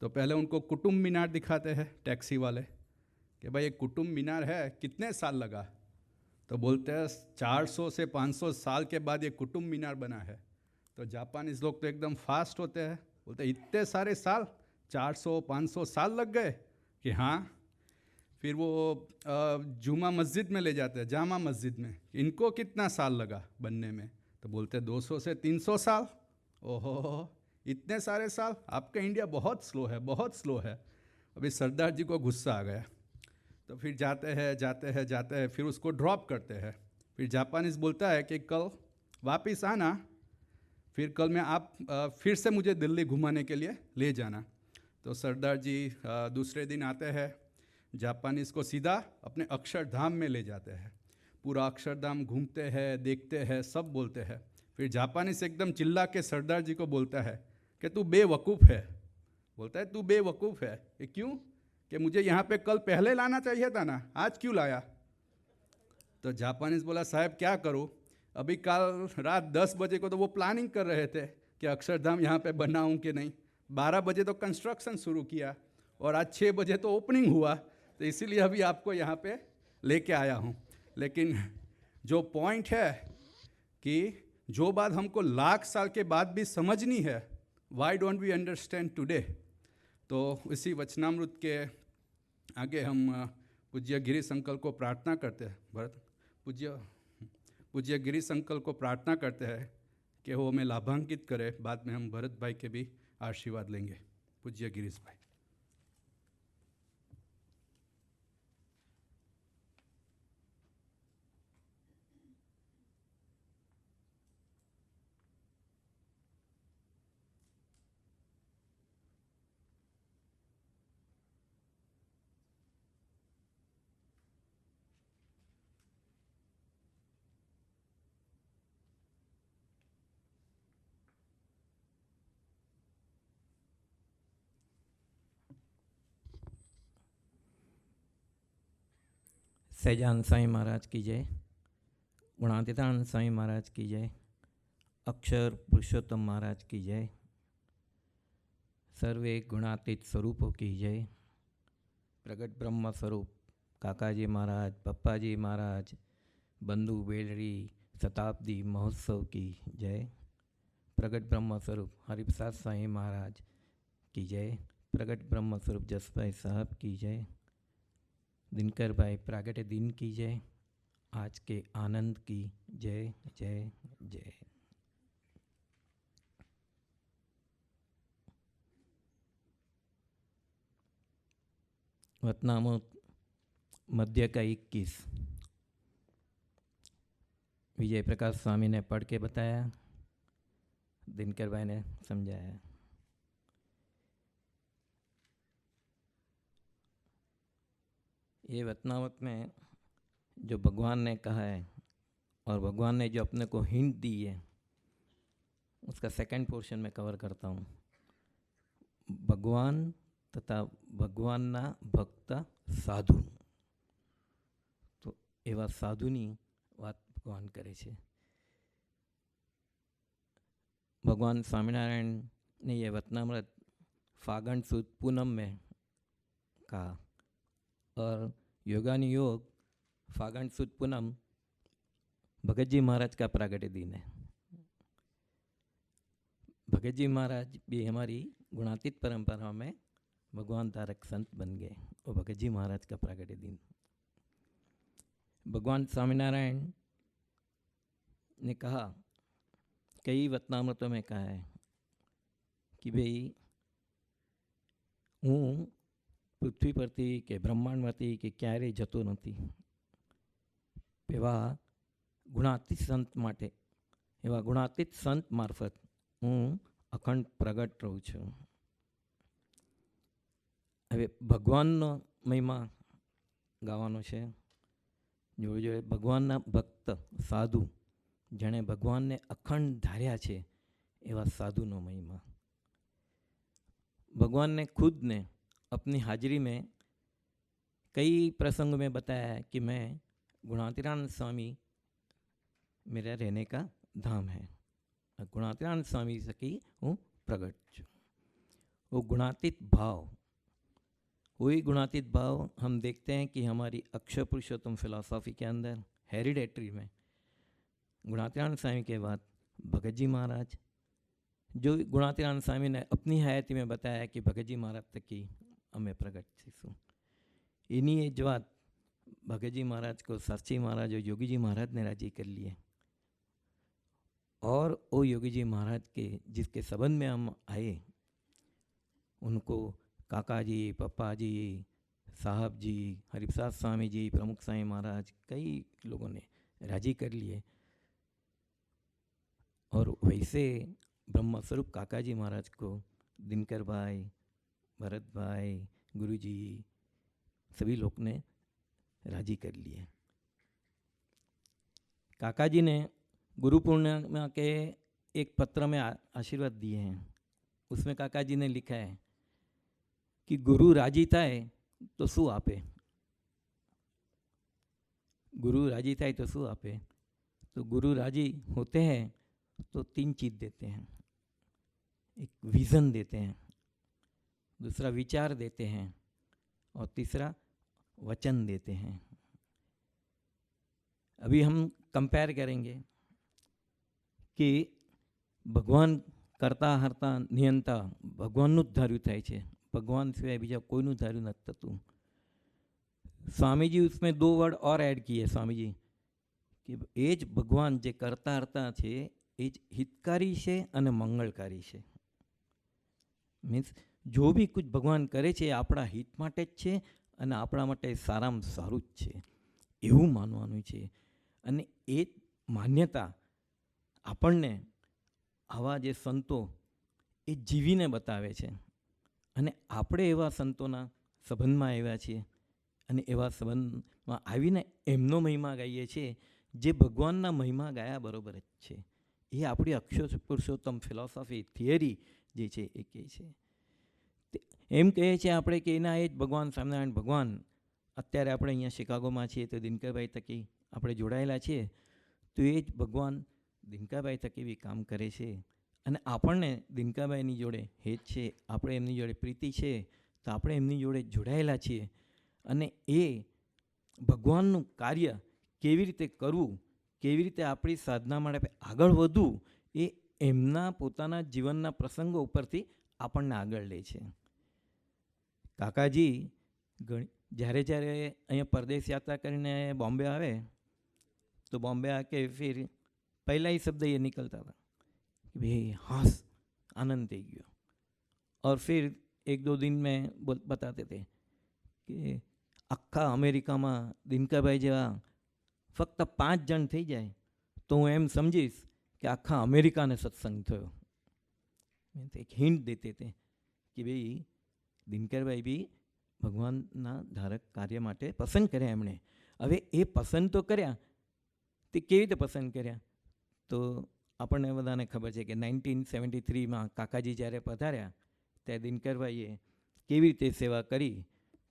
तो पहले उनको कुतुब मीनार दिखाते हैं टैक्सी वाले कि भाई ये कुतुब मीनार है, कितने साल लगा? तो बोलते हैं 400 से 500 साल के बाद ये कुतुब मीनार बना है। तो जापानीज लोग तो एकदम फास्ट होते हैं, बोलते इतने सारे साल, 400-500 साल लग गए कि हाँ। फिर वो जुमा मस्जिद में ले जाते हैं, जामा मस्जिद में, इनको कितना साल लगा बनने में? तो बोलते 200 से 300 साल। ओहो, इतने सारे साल! आपका इंडिया बहुत स्लो है, बहुत स्लो है। अभी सरदार जी को गुस्सा आ गया, तो फिर जाते हैं, फिर उसको ड्रॉप करते हैं। फिर जापानीज बोलता है कि कल वापस आना, फिर कल में आप फिर से मुझे दिल्ली घुमाने के लिए ले जाना। तो सरदार जी दूसरे दिन आते हैं, जापानीज को सीधा अपने अक्षरधाम में ले जाते हैं। पूरा अक्षरधाम घूमते हैं, देखते हैं, सब बोलते हैं। फिर जापानीज एकदम चिल्ला के सरदार जी को बोलता है कि तू बेवकूफ़ है। बोलता है तू बेवकूफ़ है, ये क्यों? कि मुझे यहाँ पे कल पहले लाना चाहिए था ना, आज क्यों लाया? तो जापानीज बोला साहब क्या करूँ, अभी कल रात 10 बजे को तो वो प्लानिंग कर रहे थे कि अक्षरधाम यहाँ पे बनाऊँ कि नहीं। 12 बजे तो कंस्ट्रक्शन शुरू किया और आज 6 बजे तो ओपनिंग हुआ, तो इसीलिए अभी आपको यहाँ पे लेके आया हूँ। लेकिन जो पॉइंट है कि जो बात हमको लाख साल के बाद भी समझनी है, why don't we understand today? तो इसी वचनामृत के आगे हम पूज्य गिरीश अंकल को प्रार्थना करते हैं। भरत पूज्य गिरीश अंकल को प्रार्थना करते हैं कि वो हमें लाभान्वित करे। बाद में हम भरत भाई के भी आशीर्वाद लेंगे। पूज्य गिरीश भाई। सहजान साईं महाराज की जय। गुणातीतानंद साईं महाराज की जय। अक्षर पुरुषोत्तम महाराज की जय। सर्वे गुणातीत स्वरूपों की जय। प्रगट ब्रह्म स्वरूप काकाजी महाराज, पप्पाजी महाराज, बंधु बेलड़ी शताब्दी महोत्सव की जय। प्रगट ब्रह्म स्वरूप हरिप्रसाद साईं महाराज की जय। प्रगट ब्रह्म स्वरूप जसभाई साहब की जय। दिनकर भाई प्रागट्य दिन की जय। आज के आनंद की जय जय जय। वतनामृत मध्य का 21 विजय प्रकाश स्वामी ने पढ़ के बताया, दिनकर भाई ने समझाया। ये वतनामृत में जो भगवान ने कहा है और भगवान ने जो अपने को हिंट दी है, उसका सेकंड पोर्शन में कवर करता हूँ। भगवान तथा भगवानना भक्त साधु, तो एवा साधुनी बात भगवान करे छे। भगवान स्वामीनारायण ने यह वतनामृत फागण सुद पूनम में कहा और योगानी योग फागण सुद पूनम भगत जी महाराज का प्रागट्य दिन है। भगत जी महाराज भी हमारी गुणातीत परंपरा में भगवान तारक संत बन गए और भगत जी महाराज का प्रागट्य दिन। भगवान स्वामीनारायण ने कहा, कई वतनामृतों में कहा है कि भाई हूँ पृथ्वी परथी के ब्रह्मांडमांथी के क्यारे जतो नथी। एवा गुणातीत संत माटे, एवा गुणातीत संत मार्फत हूँ अखंड प्रगट रहूँ छूँ। हवे भगवाननो महिमा गाવાનો છે। જોડે જોડે ભગવાનના ભક્ત સાધુ જેણે ભગવાનને અખંડ ધાર્યા છે એવા સાધુનો મહિમા। भगवान ने खुद ने अपनी हाजिरी में कई प्रसंगों में बताया है कि मैं गुणातीतानंद स्वामी मेरा रहने का धाम है। गुणातीतानंद स्वामी सकी हूँ प्रगट छूँ। वो गुणातीत भाव, वही गुणातीत भाव हम देखते हैं कि हमारी अक्षर पुरुषोत्तम फिलॉसफी के अंदर हेरिडेटरी में गुणातीतानंद स्वामी के बाद भगत जी महाराज, जो गुणातीतानंद स्वामी ने अपनी हयाती में बताया कि भगत जी महाराज तक की हमें प्रगट थीशुं, इन्हीं ज बात भगत जी महाराज को सरसी महाराज और योगी जी महाराज ने राजी कर लिए। और वो योगी जी महाराज के जिसके संबंध में हम आए, उनको काका जी, पप्पा जी, साहब जी, हरिप्रसाद स्वामी जी, प्रमुख साईं महाराज, कई लोगों ने राजी कर लिए। और वैसे ब्रह्मस्वरूप काका जी महाराज को दिनकर भाई, भरत भाई, गुरु जी, सभी लोग ने राजी कर लिए। काका जी ने गुरु पूर्णिमा के एक पत्र में आशीर्वाद दिए हैं। उसमें काका जी ने लिखा है कि गुरु राजी थाय तो शू आपे, गुरु राजी थाय तो शू आपे। तो गुरु राजी होते हैं तो 3 चीज़ देते हैं। एक विज़न देते हैं, दूसरा विचार देते हैं, और तीसरा वचन देते हैं। अभी हम कंपेयर करेंगे कि भगवान करता हरता नियंता भगवानનું જ ધાર્યું થાય છે, भगवान सिवाय बीजा कोईનું ધાર્યું નથી થતું। स्वामी जी उसमें 2 वर्ड और ऐड किए स्वामी जी कि એ જ ભગવાન જે કરતા હરતા છે એ જ હિતકારી છે અને મંગળકારી છે। મીન્સ जो भी कुछ भगवान करे છે આપણા હિત માટે જ છે અને આપણા માટે સારામાં સારું જ છે, એવું માનવાનું છે। અને એ માન્યતા આપણને આવા જે સંતો એ જીવીને બતાવે છે, અને આપણે એવા સંતોના સંબંધમાં આવ્યા છીએ અને એવા સંબંધમાં આવીને એમનો મહિમા ગાઈએ છીએ, જે ભગવાનના મહિમા ગાયા બરોબર જ છે। એ આપણી અક્ષર પુરુષોત્તમ ફિલોસોફી થિયરી જે છે એ કહે છે। એમ કહે છે આપણે કે એના એ જ ભગવાન સ્વામિનારાયણ ભગવાન, અત્યારે આપણે અહીંયા શિકાગોમાં છીએ તો દિનકરભાઈ થકી આપણે જોડાયેલા છીએ, તો એ જ ભગવાન દિનકાભાઈ થકી બી કામ કરે છે। અને આપણને દિનકાભાઈની જોડે હેત છે, આપણે એમની જોડે પ્રીતિ છે, તો આપણે એમની જોડે જોડાયેલા છીએ। અને એ ભગવાનનું કાર્ય કેવી રીતે કરવું, કેવી રીતે આપણી સાધના માટે આગળ વધવું, એ એમના પોતાના જીવનના પ્રસંગો ઉપરથી આપણને આગળ લે છે। કાકાજી જ્યારે જ્યારે અહીંયા પરદેશ યાત્રા કરીને બોમ્બે આવે तो बॉम्बे आके फिर पहला ही शब्द ये निकलता था कि भाई हंस, आनंद दे गया। और फिर 1-2 दिन में बताते थे कि आखा अमेरिका में दिनकरभाई जेवा फक्त 5 जन थी जाए तो हूँ एम समझीश कि आखा अमेरिका ने सत्संग थयो। एक हिंट देते थे कि भाई दिनकरभाई भी भगवानना धारक कार्य माटे पसंद कर्या एमणे। हवे ए पसंद तो कर्या, તે કેવી રીતે પસંદ કર્યા? તો આપણને બધાને ખબર છે કે 1973માં કાકાજી જ્યારે પધાર્યા ત્યારે દિનકરભાઈએ કેવી રીતે સેવા કરી,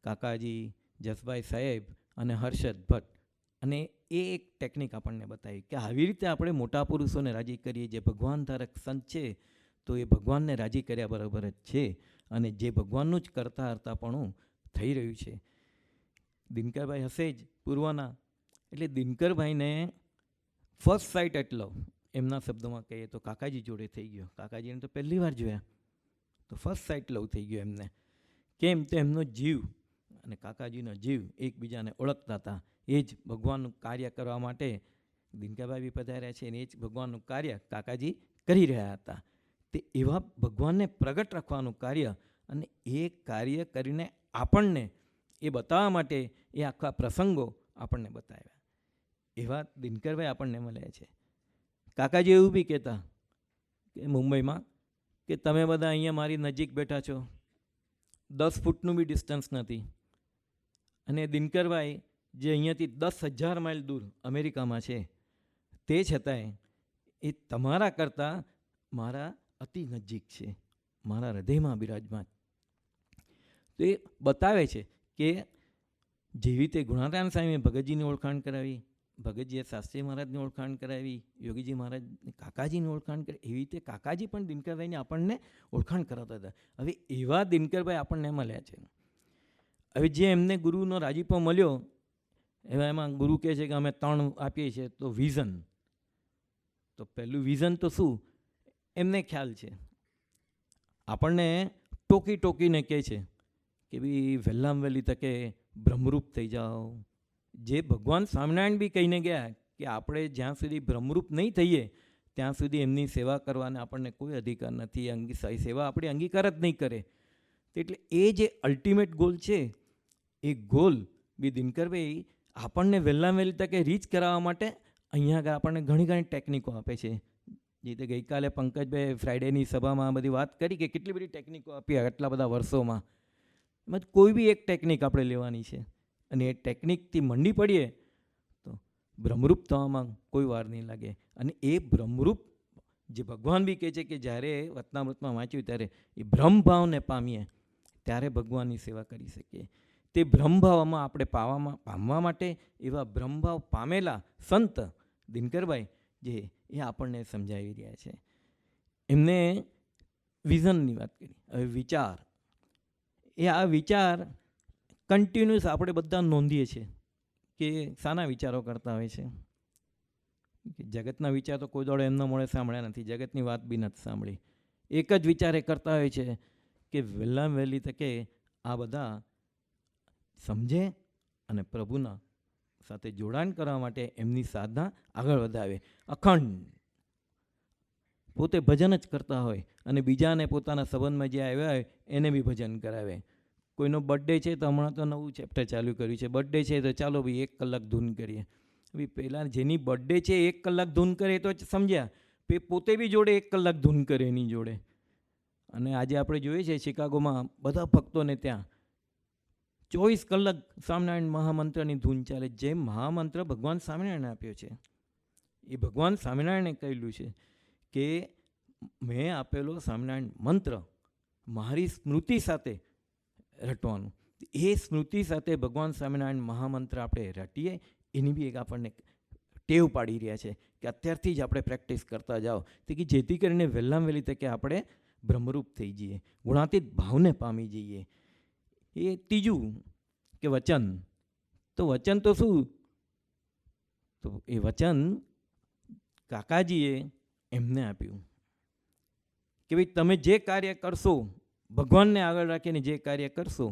કાકાજી, જસભાઈ સાહેબ અને હર્ષદ ભટ્ટ, અને એ એક ટેકનિક આપણને બતાવી કે આવી રીતે આપણે મોટા પુરુષોને રાજી કરીએ, જે ભગવાન ધારક સંત છે તો એ ભગવાનને રાજી કર્યા બરાબર જ છે, અને જે ભગવાનનું જ કરતા હરતાપણું થઈ રહ્યું છે। દિનકરભાઈ હશે જ પૂર્વના, એટલે દિનકરભાઈને ફર્સ્ટ સાઇટ એટ લવ એમના શબ્દોમાં કહીએ તો કાકાજી જોડે થઈ ગયો। કાકાજીને તો પહેલી વાર જોયા તો ફર્સ્ટ સાઇટ લવ થઈ ગયો એમને। કેમ? તો એમનો જીવ અને કાકાજીનો જીવ એકબીજાને ઓળખતા હતા। એ જ ભગવાનનું કાર્ય કરવા માટે દિનકરભાઈ બી પધાર્યા છે, અને એ જ ભગવાનનું કાર્ય કાકાજી કરી રહ્યા હતા। તે એવા ભગવાનને પ્રગટ રાખવાનું કાર્ય, અને એ કાર્ય કરીને આપણને એ બતાવવા માટે એ આખા પ્રસંગો આપણને બતાવ્યા। એવા દિનકરભાઈ આપણને મળ્યા છે। કાકાજી એવું બી કહેતા કે મુંબઈમાં કે તમે બધા અહીંયા મારી નજીક બેઠા છો, 10 ફૂટનું બી ડિસ્ટન્સ નથી, અને દિનકરભાઈ જે અહીંયાથી 10,000 માઇલ દૂર અમેરિકામાં છે, તે છતાંય એ તમારા કરતાં મારા અતિ નજીક છે, મારા હૃદયમાં બિરાજમાન। તો એ બતાવે છે કે જેવી રીતે ગુણાતીતાનંદ સ્વામીએ ભગતજીની ઓળખાણ કરાવી, ભગતજીએ શાસ્ત્રી મહારાજની ઓળખાણ કરાવી, યોગીજી મહારાજ કાકાજીની ઓળખાણ કરી, એવી રીતે કાકાજી પણ દિનકરભાઈને આપણને ઓળખાણ કરાવતા હતા. હવે એવા દિનકરભાઈ આપણને મળ્યા છે. હવે જે એમને ગુરુનો રાજીપો મળ્યો, એમાં ગુરુ કહે છે કે અમે 3 આપીએ છીએ. તો વિઝન, તો પહેલું વિઝન તો શું એમને ખ્યાલ છે. આપણને ટોકીને કહે છે કે ભાઈ વહેલામાં વહેલી તકે બ્રહ્મરૂપ થઈ જાઓ. જે ભગવાન સ્વામિનારાયણ બી કહીને ગયા કે આપણે જ્યાં સુધી બ્રહ્મરૂપ નહીં થઈએ ત્યાં સુધી એમની સેવા કરવાને આપણને કોઈ અધિકાર નથી. સેવા આપણે અંગીકાર જ નહીં કરે. એટલે એ જે અલ્ટિમેટ ગોલ છે, એ ગોલ બી દિનકરભાઈ આપણને વહેલામાં વહેલી તકે રીચ કરાવવા માટે અહીંયા આગળ આપણને ઘણી ટેકનિકો આપે છે. જે રીતે ગઈકાલે પંકજભાઈ ફ્રાઈડેની સભામાં બધી વાત કરી કે કેટલી બધી ટેકનિકો આપી આટલા બધા વર્ષોમાં. એમાં કોઈ બી એક ટેકનિક આપણે લેવાની છે અને એ ટેકનિકથી મંડી પડીએ તો બ્રહ્મરૂપ થવામાં કોઈ વાર નહીં લાગે. અને એ બ્રહ્મરૂપ જે ભગવાન બી કહે છે કે જ્યારે વતનામૃતમાં વાંચ્યું ત્યારે એ બ્રહ્મભાવને પામીએ ત્યારે ભગવાનની સેવા કરી શકીએ. તે બ્રહ્મભાવમાં આપણે પામવા માટે એવા બ્રહ્મભાવ પામેલા સંત દિનકરભાઈ જે એ આપણને સમજાવી રહ્યા છે. એમને વિઝનની વાત કરી. હવે વિચાર, એ આ વિચાર કન્ટિન્યુઅસ આપણે બધા નોંધીએ છીએ કે શાના વિચારો કરતા હોય છે. જગતના વિચાર તો કોઈ દોડે એમના મોડે સાંભળ્યા નથી, જગતની વાત બી નથી સાંભળી. એક જ વિચાર એ કરતા હોય છે કે વહેલામાં વહેલી તકે આ બધા સમજે અને પ્રભુના સાથે જોડાણ કરવા માટે એમની સાધના આગળ વધાવે. અખંડ પોતે ભજન જ કરતા હોય અને બીજાને પોતાના સંબંધમાં જે આવ્યા હોય એને બી ભજન કરાવે. કોઈનો બર્થડે છે તો હમણાં તો નવું ચેપ્ટર ચાલુ કર્યું છે, બર્થડે છે તો ચાલો ભાઈ 1 કલાક ધૂન કરીએ. ભાઈ પહેલાં જેની બર્થડે છે 1 કલાક ધૂન કરે તો સમજ્યા, પોતે બી જોડે 1 કલાક ધૂન કરે એની જોડે. અને આજે આપણે જોઈએ છીએ શિકાગોમાં બધા ભક્તોને ત્યાં 24 કલાક સ્વામિનારાયણ મહામંત્રની ધૂન ચાલે. જે મહામંત્ર ભગવાન સ્વામિનારાયણે આપ્યો છે, એ ભગવાન સ્વામિનારાયણે કહેલું છે કે મેં આપેલો સ્વામિનારાયણ મંત્ર મારી સ્મૃતિ સાથે રટવાનું. એ સ્મૃતિ સાથે ભગવાન સ્વામિનારાયણ મહામંત્ર આપણે રટીએ એની બી એક આપણને ટેવ પાડી રહ્યા છે કે અત્યારથી જ આપણે પ્રેક્ટિસ કરતા જાઓ તો કે જેથી કરીને વહેલામાં વહેલી તકે આપણે બ્રહ્મરૂપ થઈ જઈએ, ગુણાતીત ભાવને પામી જઈએ. એ ત્રીજું કે વચન. તો વચન તો શું? તો એ વચન કાકાજીએ એમને આપ્યું કે ભાઈ તમે જે કાર્ય કરશો, ભગવાનને આગળ રાખીને જે કાર્ય કરશો,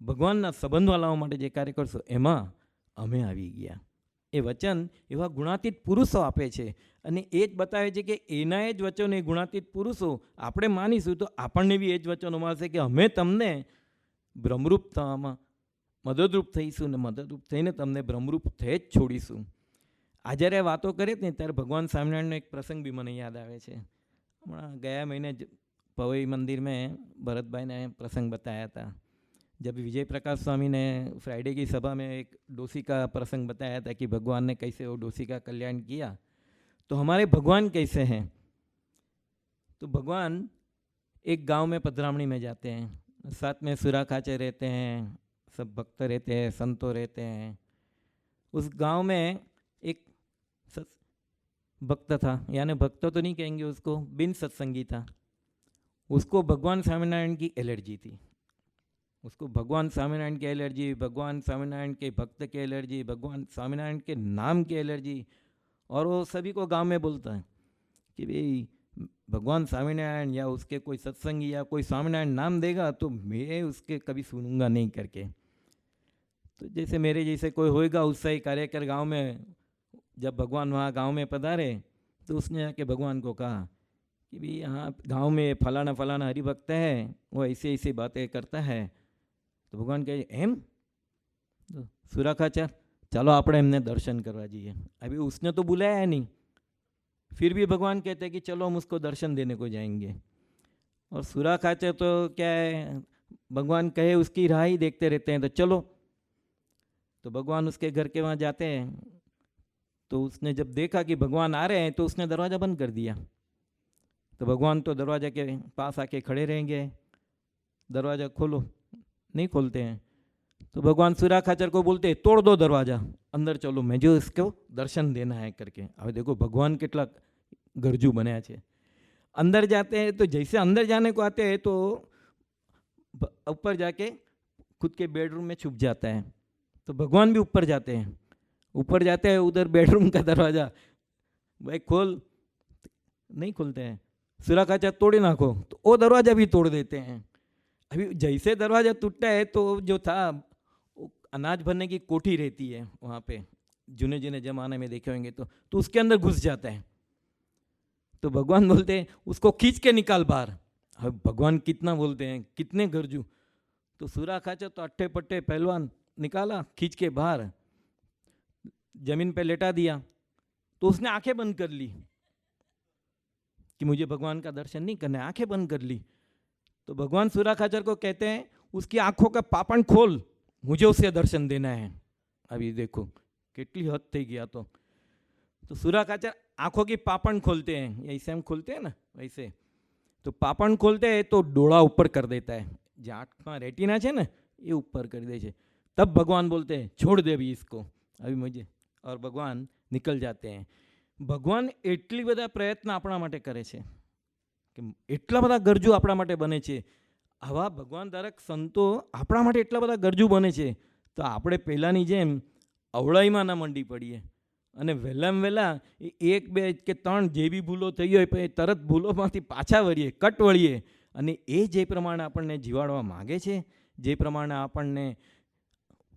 ભગવાનના સંબંધો લાવવા માટે જે કાર્ય કરશો, એમાં અમે આવી ગયા. એ વચન એવા ગુણાતીત પુરુષો આપે છે અને એ જ બતાવે છે કે એના એ જ વચનો એ ગુણાતીત પુરુષો આપણે માનીશું તો આપણને બી એ જ વચનો મળશે કે અમે તમને બ્રહ્મરૂપ થવામાં મદદરૂપ થઈશું ને મદદરૂપ થઈને તમને બ્રહ્મરૂપ થઈ જ છોડીશું. આ જ્યારે વાતો કરે ને ત્યારે ભગવાન સ્વામિનારાયણનો એક પ્રસંગ બી મને યાદ આવે છે. હમણાં ગયા મહિને જ પવઈ મંદિર में भरत भाई ने प्रसंग बताया था. जब विजय प्रकाश स्वामी ने फ्राइडे की सभा में एक डोसी का प्रसंग बताया था कि भगवान ने कैसे वो डोसी का कल्याण किया. तो हमारे भगवान कैसे हैं? तो भगवान एक गांव में पधरामणी में जाते हैं, साथ में सुरा खाचे रहते हैं, सब भक्त रहते हैं, संतों रहते हैं. उस गांव में एक भक्त था, यानी भक्त तो नहीं कहेंगे उसको, बिन सत्संगी था. उसको भगवान स्वामीनारायण की एलर्जी थी. उसको भगवान स्वामीनारायण की एलर्जी, भगवान स्वामीनारायण के भक्त की एलर्जी, भगवान स्वामीनारायण के नाम की एलर्जी. और वो सभी को गांव में बोलता है कि भाई भगवान स्वामीनारायण या उसके कोई सत्संगी या कोई स्वामीनारायण नाम देगा तो मैं उसके कभी सुनूंगा नहीं करके. तो जैसे मेरे जैसे कोई होएगा उत्साही कार्यकर गांव में, जब भगवान वहाँ गांव में पधारे तो उसने आके भगवान को कहा कि भाई यहाँ गांव में फलाना फलाना हरिभक्त है, वो ऐसी ऐसी बातें करता है. तो भगवान कहे एम तो सुराखाचा चलो આપણે એમને દર્શન કરવા જઈએ. अभी उसने तो बुलाया नहीं, फिर भी भगवान कहते हैं कि चलो हम उसको दर्शन देने को जाएंगे. और सुराखाचा तो क्या है, भगवान कहे उसकी राह ही देखते रहते हैं. तो चलो, तो भगवान उसके घर के वहाँ जाते हैं. तो उसने जब देखा कि भगवान आ रहे हैं तो उसने दरवाज़ा बंद कर दिया. तो भगवान तो दरवाज़ा के पास आके खड़े रहेंगे, दरवाज़ा खोलो, नहीं खोलते हैं. तो भगवान सूरा खाचर को बोलते तोड़ दो दरवाजा, अंदर चलो, मैं जो इसको दर्शन देना है करके। अब देखो भगवान कितना गरजू बनाया छे। अंदर जाते हैं तो जैसे अंदर जाने को आते हैं तो ऊपर जाके खुद के बेडरूम में छुप जाता है। तो भगवान भी ऊपर जाते हैं, ऊपर जाते हैं, उधर बेडरूम का दरवाज़ा भाई खोल, नहीं खोलते हैं। सूरा खाचर तोड़ी नाखो, तो वो दरवाज़ा भी तोड़ देते हैं। अभी जैसे दरवाज़ा टूटता है तो जो था अनाज भरने की कोठी रहती है वहाँ पे, जुने जुने ज़माने में देखे होंगे तो उसके अंदर घुस जाता है। तो भगवान बोलते हैं उसको खींच के निकाल बाहर। अब भगवान कितना बोलते हैं, कितने गरजू। तो सूरा खाचर तो अट्ठे पट्टे पहलवान निकाला, खींच के बाहर जमीन पे लेटा दिया। तो उसने आंखें बंद कर ली कि मुझे भगवान का दर्शन नहीं करना है, आंखें बंद कर ली। तो भगवान सूरा खाचर को कहते हैं उसकी आंखों का पापण खोल, मुझे उससे दर्शन देना है। अभी देखो कितनी हद थी गया। तो सूरा खाचर आंखों की पापण खोलते हैं, ऐसे हम खोलते हैं ना वैसे। तो पापण खोलते हैं तो डोळा ऊपर कर देता है, जो आँख में रेटिना है ना ये ऊपर कर दे छे। तब भगवान बोलते हैं छोड़ दे अभी इसको, अभी मुझे, और भगवान निकल जाते हैं। भगवान एटली बधा प्रयत्न अपना माटे करे छे કે એટલા બધા ગરજુ આપણા માટે બને છે। આવા ભગવાન ધારક સંતો આપણા માટે એટલા બધા ગરજુ બને છે તો આપણે પહેલાંની જેમ અવળાઈમાં ના મંડી પડીએ અને વહેલામાં વહેલા એક બે કે ત્રણ જે બી ભૂલો થઈ હોય પછી તરત ભૂલોમાંથી પાછા વળીએ, કટ વળીએ અને એ જે પ્રમાણે આપણને જીવાડવા માગે છે, જે પ્રમાણે આપણને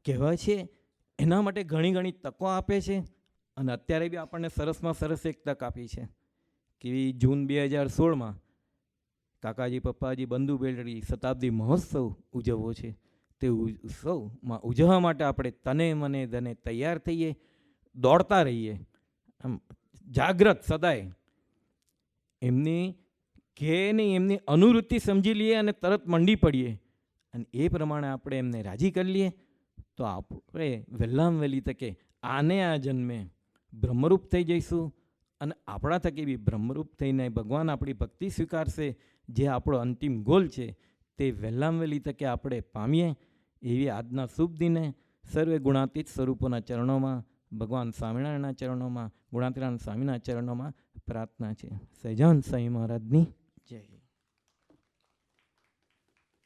કહેવાય છે એના માટે ઘણી ઘણી તકો આપે છે। અને અત્યારે બી આપણને સરસમાં સરસ એક તક આપી છે કે જૂન 2016માં કાકાજી પપ્પાજી બંધુ બેલડી શતાબ્દી મહોત્સવ ઉજવવો છે। તે ઉત્સવમાં ઉજવવા માટે આપણે તને મને ધને તૈયાર થઈએ, દોડતા રહીએ, આમ જાગ્રત સદાય એમની કે નહીં એમની અનુવૃત્તિ સમજી લઈએ અને તરત મંડી પડીએ અને એ પ્રમાણે આપણે એમને રાજી કરી લઈએ તો આપણે વહેલામાં વહેલી તકે આને આ જન્મે બ્રહ્મરૂપ થઈ જઈશું અને આપણા થકી બી બ્રહ્મરૂપ થઈને ભગવાન આપણી ભક્તિ સ્વીકારશે। જે આપણો અંતિમ ગોલ છે તે વહેલામાં વહેલી તકે આપણે પામીએ એવી આજના શુભ દિને સર્વે ગુણાતીત સ્વરૂપોના ચરણોમાં, ભગવાન સ્વામિનારાયણના ચરણોમાં, ગુણાતીતાનંદ સ્વામીના ચરણોમાં પ્રાર્થના છે। સહજાનંદ સ્વામી મહારાજની જય।